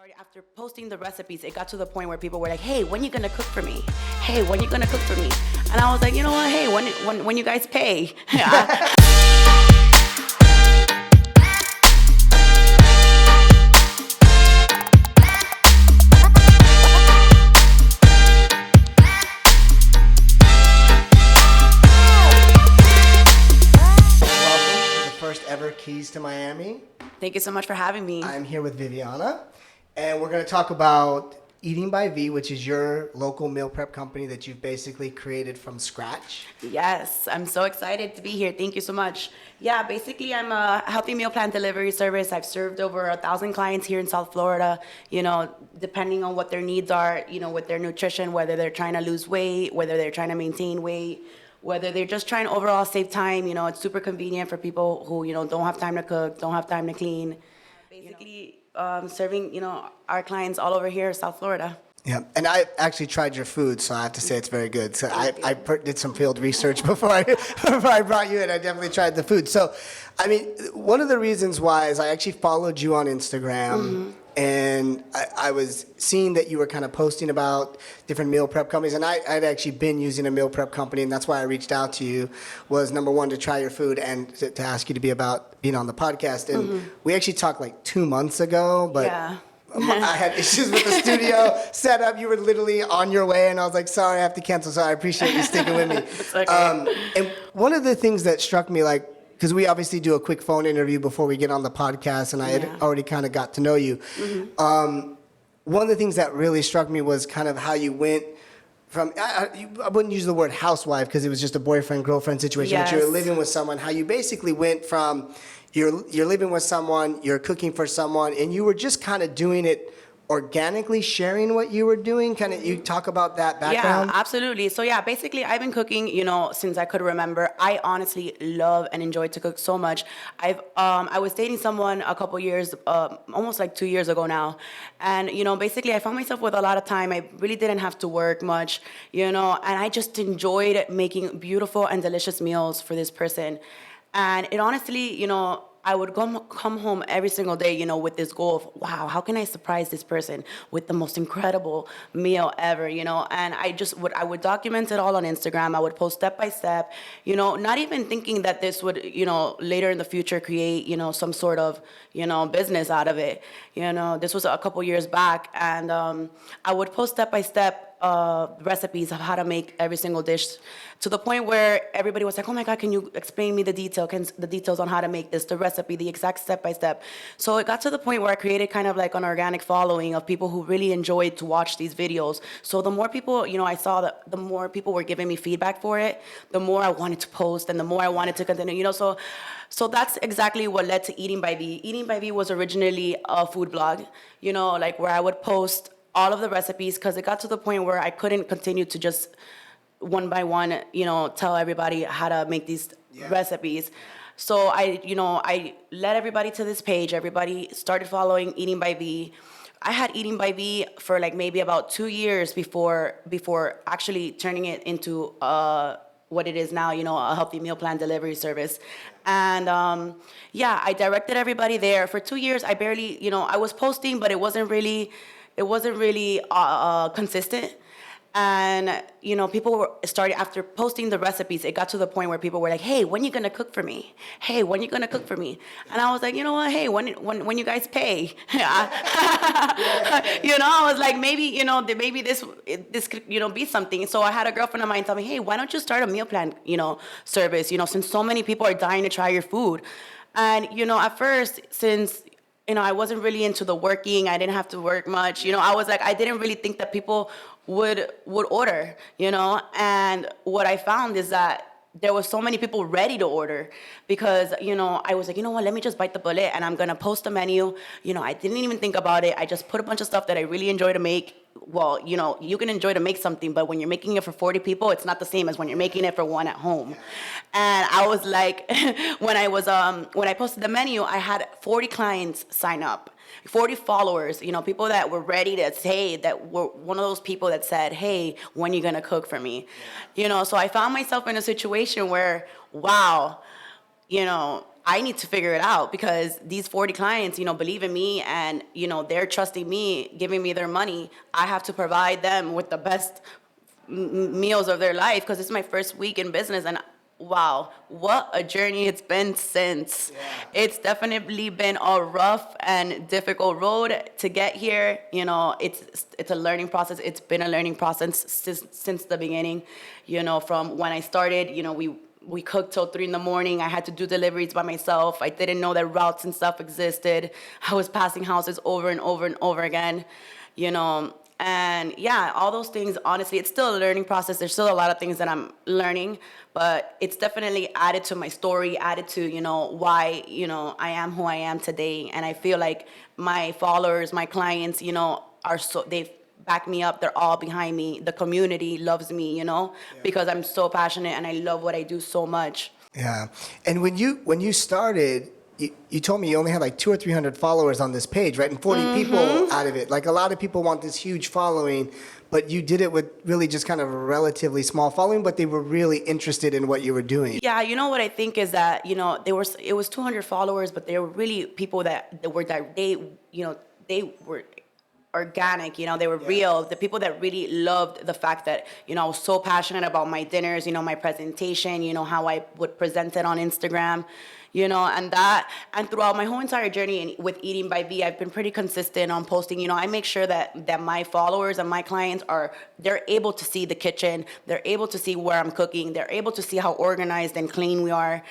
started after posting the recipes, it got to the point where people were like, hey, when you gonna cook for me? Hey, when you gonna cook for me? And I was like, you know what? Hey, when you guys pay. First ever Keys to Miami. Thank you so much for having me. I'm here with Viviana, and we're going to talk about Eating by V, which is your local meal prep company that you've basically created from scratch. Yes, I'm so excited to be here. Thank you so much. Yeah, basically I'm a healthy meal plan delivery service. I've served over 1,000 clients here in South Florida, depending on what their needs are, with their nutrition, whether they're trying to lose weight, whether they're trying to maintain weight, whether they're just trying to overall save time. It's super convenient for people who, don't have time to cook, don't have time to clean. Basically, serving, our clients all over here, South Florida. Yeah, and I actually tried your food, so I have to say it's very good. So I did some field research before I brought you in. I definitely tried the food. So, I mean, one of the reasons why is I actually followed you on Instagram, and I was seeing that you were kind of posting about different meal prep companies, and I'd actually been using a meal prep company, and that's why I reached out to you, was number one, to try your food and to ask you to being on the podcast. And we actually talked like 2 months ago, but... Yeah. I had issues with the studio setup. You were literally on your way, and I was like, sorry, I have to cancel. So I appreciate you sticking with me. It's okay. And one of the things that struck me, because we obviously do a quick phone interview before we get on the podcast, and I had already kind of got to know you. One of the things that really struck me was kind of how you went from, I wouldn't use the word housewife because it was just a boyfriend-girlfriend situation, but you were living with someone, how you basically went from you're living with someone, you're cooking for someone, and you were just kind of doing it organically, sharing what you were doing. Kind of, you talk about that background? Yeah, absolutely. So yeah, basically I've been cooking, since I could remember. I honestly love and enjoy to cook so much. I was dating someone a couple years, almost like 2 years ago now. And, basically I found myself with a lot of time. I really didn't have to work much, and I just enjoyed making beautiful and delicious meals for this person. And it honestly, I would come home every single day, with this goal of, wow, how can I surprise this person with the most incredible meal ever, And I would document it all on Instagram. I would post step by step, not even thinking that this would, later in the future create, some sort of, business out of it. This was a couple years back, and I would post step by step recipes of how to make every single dish, to the point where everybody was like, oh my God, can you explain me the details on how to make this, the recipe, the exact step by step. So it got to the point where I created kind of like an organic following of people who really enjoyed to watch these videos. So the more people, I saw that the more people were giving me feedback for it, the more I wanted to post and the more I wanted to continue, So that's exactly what led to Eating by V. Eating by V was originally a food blog, where I would post all of the recipes, because it got to the point where I couldn't continue to just one by one, tell everybody how to make these recipes. So I led everybody to this page. Everybody started following Eating by V. I had Eating by V for like maybe about 2 years before actually turning it into what it is now, a healthy meal plan delivery service. And I directed everybody there. For 2 years, I barely, I was posting, but it wasn't really consistent. And, people started, after posting the recipes, it got to the point where people were like, hey, when you gonna cook for me? Hey, when you gonna cook for me? And I was like, you know what? Hey, when you guys pay? I was like, maybe this could, be something. So I had a girlfriend of mine tell me, hey, why don't you start a meal plan, service, since so many people are dying to try your food. And, at first, since I wasn't really into the working. I didn't have to work much. I was like, I didn't really think that people would order, And what I found is that there was so many people ready to order, because, I was like, let me just bite the bullet and I'm going to post a menu. I didn't even think about it. I just put a bunch of stuff that I really enjoy to make. Well, you can enjoy to make something, but when you're making it for 40 people, it's not the same as when you're making it for one at home. And I was like, when I posted the menu, I had 40 clients sign up, 40 followers, people that were ready to say, that were one of those people that said, hey, when you gonna cook for me? So I found myself in a situation where, wow, I need to figure it out because these 40 clients, believe in me and, they're trusting me, giving me their money. I have to provide them with the best meals of their life because it's my first week in business. And wow, what a journey it's been since. Yeah. It's definitely been a rough and difficult road to get here. It's a learning process. It's been a learning process since the beginning. From when I started, we cooked till 3 a.m. I had to do deliveries by myself. I didn't know that routes and stuff existed. I was passing houses over and over and over again, And yeah, all those things, honestly, it's still a learning process. There's still a lot of things that I'm learning, but it's definitely added to my story, added to, why, I am who I am today. And I feel like my followers, my clients, they've backed me up. They're all behind me. The community loves me, because I'm so passionate and I love what I do so much. Yeah. And when you started, you told me you only had like 200 or 300 followers on this page, right? And 40 people out of it. Like a lot of people want this huge following, but you did it with really just kind of a relatively small following, but they were really interested in what you were doing. Yeah, what I think is that, it was 200 followers, but they were really people that they were organic, they were real. The people that really loved the fact that, I was so passionate about my dinners, my presentation, how I would present it on Instagram. And throughout my whole entire journey with Eating by V, I've been pretty consistent on posting. I make sure that my followers and my clients they're able to see the kitchen. They're able to see where I'm cooking. They're able to see how organized and clean we are.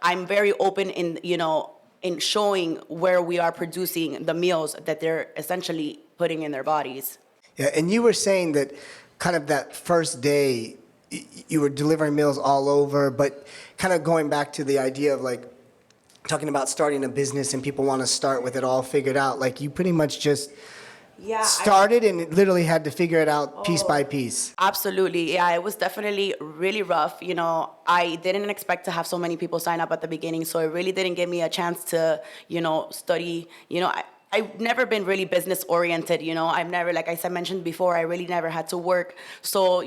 I'm very open in showing where we are producing the meals that they're essentially putting in their bodies. Yeah, and you were saying that kind of that first day, you were delivering meals all over, but kind of going back to the idea of like talking about starting a business and people want to start with it all figured out, like you pretty much just started and literally had to figure it out piece by piece. Absolutely. Yeah, it was definitely really rough. I didn't expect to have so many people sign up at the beginning, so it really didn't give me a chance to, study. I've never been really business oriented, I've never, like I said, mentioned before, I really never had to work. So,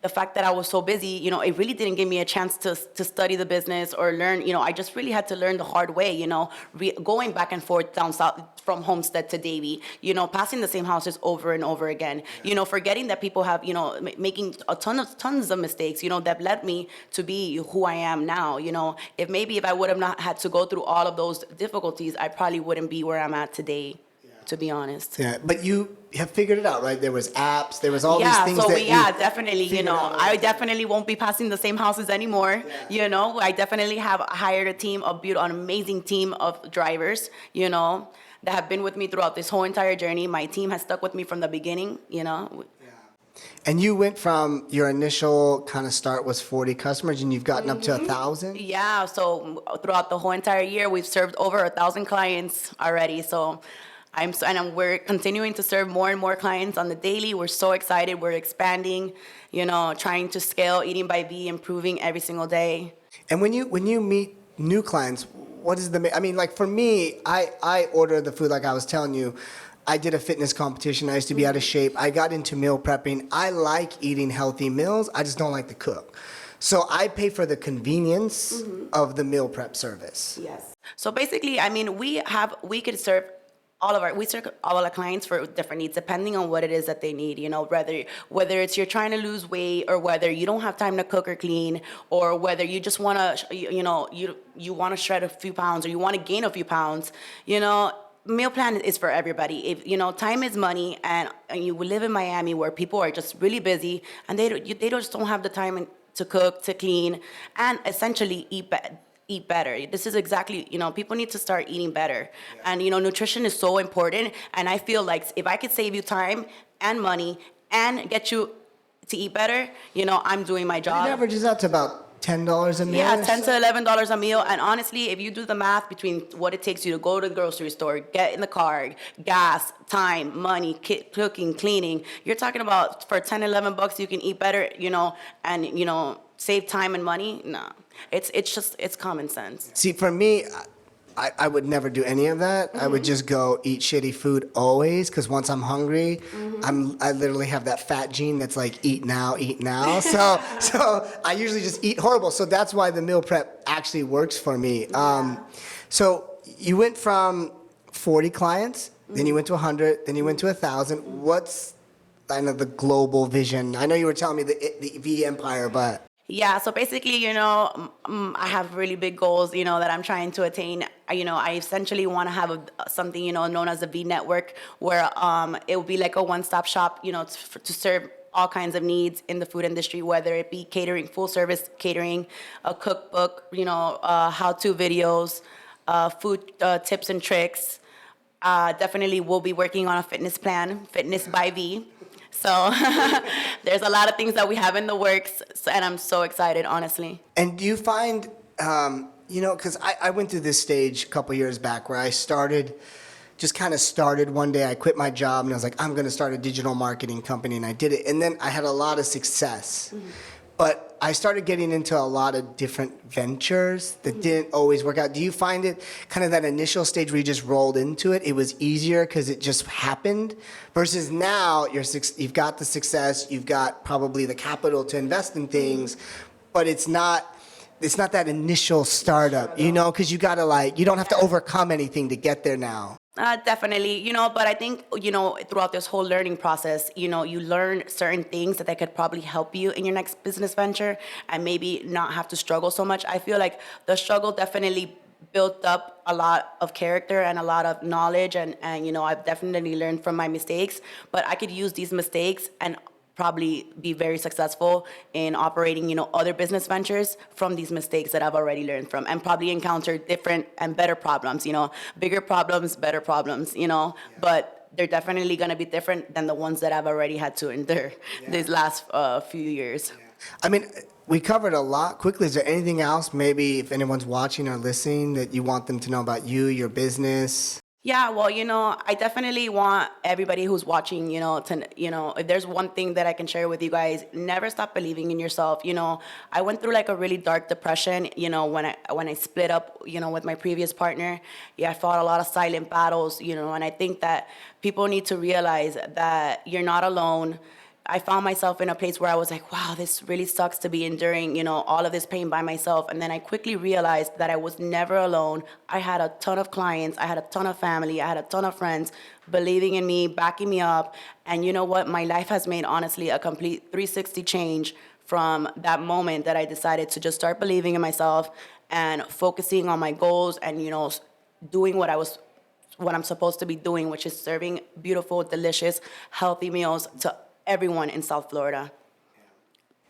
the fact that I was so busy, it really didn't give me a chance to study the business or learn, I just really had to learn the hard way, going back and forth down south from Homestead to Davie, passing the same houses over and over again, forgetting that people have, making tons of mistakes, that led me to be who I am now, if I would have not had to go through all of those difficulties, I probably wouldn't be where I'm at today. To be honest. Yeah, but you have figured it out, right? There was apps, there was all these things definitely, I definitely won't be passing the same houses anymore. Yeah. I definitely have hired a team of an amazing team of drivers, that have been with me throughout this whole entire journey. My team has stuck with me from the beginning, And you went from your initial kind of start was 40 customers and you've gotten up to 1,000? Yeah, so throughout the whole entire year, we've served over 1,000 clients already. So we're continuing to serve more and more clients on the daily. We're so excited. We're expanding, trying to scale Eating by V, improving every single day. And when you meet new clients, what is like for me, I order the food like I was telling you. I did a fitness competition. I used to be out of shape. I got into meal prepping. I like eating healthy meals. I just don't like to cook. So I pay for the convenience of the meal prep service. Yes. So basically, we could serve all of our clients for different needs depending on what it is that they need, whether it's you're trying to lose weight or whether you don't have time to cook or clean or whether you just want to, you want to shred a few pounds or you want to gain a few pounds, meal plan is for everybody. If time is money, and you live in Miami where people are just really busy and they just don't have the time to cook, to clean, and essentially eat better. This is exactly, people need to start eating better. Yeah. And, nutrition is so important. And I feel like if I could save you time and money and get you to eat better, I'm doing my job. It averages out to about $10 a meal. Yeah, $10 to $11 a meal. And honestly, if you do the math between what it takes you to go to the grocery store, get in the car, gas, time, money, cooking, cleaning, you're talking about for $10, $11 you can eat better, and save time and money. No, it's common sense. See, for me, I would never do any of that. I would just go eat shitty food always, because once I'm hungry, I literally have that fat gene that's like eat now, eat now. So I usually just eat horrible. So that's why the meal prep actually works for me. So you went from 40 clients, then you went to 100, then you went to 1,000. What's kind of the global vision? I know you were telling me the V empire, but. Yeah, so basically, I have really big goals, that I'm trying to attain. I essentially want to have something, known as a V network, where it will be like a one-stop shop, to serve all kinds of needs in the food industry, whether it be catering, full service catering, a cookbook, how-to videos, food tips and tricks. Definitely we'll be working on a fitness plan, Fitness by V. So there's a lot of things that we have in the works, and I'm so excited, honestly. And do you find, because I went through this stage a couple years back where I just kind of started one day. I quit my job and I was like, I'm going to start a digital marketing company, and I did it. And then I had a lot of success. But I started getting into a lot of different ventures that didn't always work out. Do you find it kind of that initial stage where you just rolled into it, it was easier because it just happened, versus now you've got the success, you've got probably the capital to invest in things, but it's not that initial startup, because you gotta you don't have to overcome anything to get there now. Definitely, but I think, throughout this whole learning process, you learn certain things that could probably help you in your next business venture and maybe not have to struggle so much. I feel like the struggle definitely built up a lot of character and a lot of knowledge, and I've definitely learned from my mistakes, but I could use these mistakes and probably be very successful in operating, other business ventures from these mistakes that I've already learned from, and probably encounter different and better problems, bigger problems, better problems, but they're definitely going to be different than the ones that I've already had to endure these last few years. I mean, we covered a lot quickly. Is there anything else, maybe if anyone's watching or listening, that you want them to know about you, your business? Yeah, well, I definitely want everybody who's watching, if there's one thing that I can share with you guys, never stop believing in yourself. I went through like a really dark depression, when I split up, with my previous partner. Yeah, I fought a lot of silent battles, and I think that people need to realize that you're not alone. I found myself in a place where I was like, wow, this really sucks to be enduring, all of this pain by myself. And then I quickly realized that I was never alone. I had a ton of clients. I had a ton of family. I had a ton of friends believing in me, backing me up. And you know what? My life has made, honestly, a complete 360 change from that moment that I decided to just start believing in myself and focusing on my goals and, doing what I'm supposed to be doing, which is serving beautiful, delicious, healthy meals to everyone in South Florida.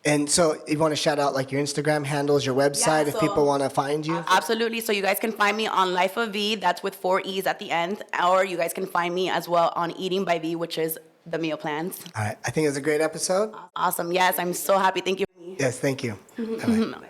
And so you want to shout out like your Instagram handles, your website, if people want to find you? Absolutely. So you guys can find me on Life of V, that's with 4 E's at the end, or you guys can find me as well on Eating by V, which is the meal plans. All right. I think it was a great episode. Awesome. Yes, I'm so happy. Thank you. Yes, thank you. Bye-bye.